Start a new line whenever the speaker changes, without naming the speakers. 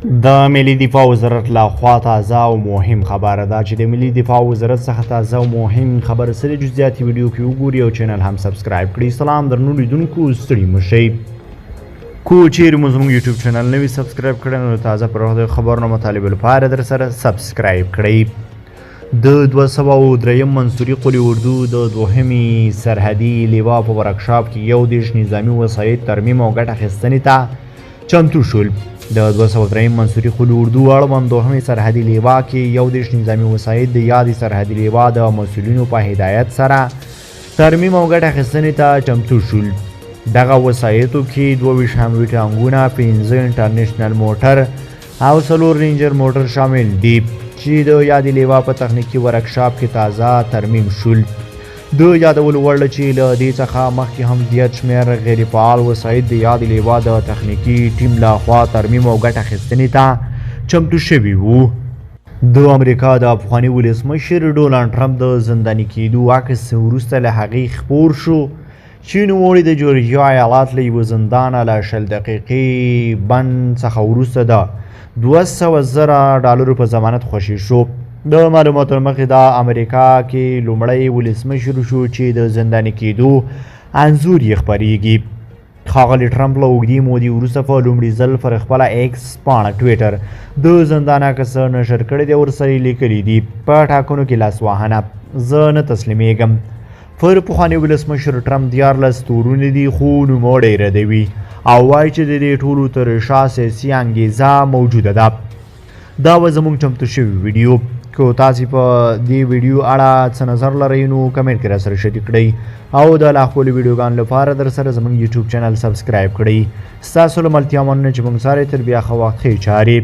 د ملي دفاع وزارت لخوا تازه او مهم خبره ده چې د ملي دفاع وزارت څخه تازه او مهم خبره سره جزئیات ویډیو کې وګورئ او چینل هم سبسکرایب کړئ. سلام درنو لیدونکو، ستړي مشئ. کو چیرې مو زموږ یوټیوب چینل نه وي سبسکرایب کړی نو تازه پر وخت د خبرونو مطالبه لپاره در سره سبسکرایب کړئ. د 203 منصوري قلي اردو د دوهمي سرحدي لیوا په ورکشاپ کې 11 نظامي وسایط ترمیم او ګټه اخیستنې ته چمتو شول. د 203 منصوري قلي اردو اړوند دوهمي سرحدي لیوا کې 11 نظامي وسایط د یادې سرحدي لیوا د مسؤلینو په هدایت سره ترمیم او ګټه اخیستنې ته چمتو شول. دغه وسایطو کې 22 حموي ټانګونه، 15 انټرنیشنل موټر او 4 رینجر موټر شامل دي چې د یادې لیوا په تخنیکي ورکشاپ کې تازه ترمیم شول. د یادولو وړ چې له دې څخه مخکې هم زیات شمېر غیر فعال وسایط د یادې لیوا د تخنیکي ټیم لخوا ترمیم او ګټه اخیستنې ته چمتو شوي وو. د امریکا د افغاني ولسمشر ډونالډ ټرمپ د زنداني کېدو عکس وروسته له هغې خپور شو چې نوموړی د جورجیا ایالات له یوه زندانه له 20 دقیقې بند څخه وروسته د $200,000 په ضمانت خوشي شو. د معلوماتو مخې د امریکا کې لومړی ولسمشر شو چې د زنداني کېدو انځور یې خپریږي. ښاغلي ټرمپ له اوږدې مودې وروسته په لومړي ځل پر خپله ایکس پاڼه ټویټر د زندان عکس نشر کړی دی. ورسره یې لیکلي دي: په ټاکنو کې لاسوهنه، زه نه تسلیمیږم. پر پخواني ولسمشر ټرمپ 14 تورونه دي خو نوموړی ردوي او وایي چې د دې ټولو تر شا سیاسي انګیزه موجوده ده. دا به زموږ چمتو شوي ویډیو. که تاسې په دې ویډیو اړه څه نظر لرئ نو کمنټ کې راسره شریک کړئ او د لا ښکلو ویډیوګانو لپاره در سره زموږ یوټیوب چینل سبسکرایب کړئ. ستاسو له ملتیا مننه چې موږ سره تر بیا ښه وخت ښې چارې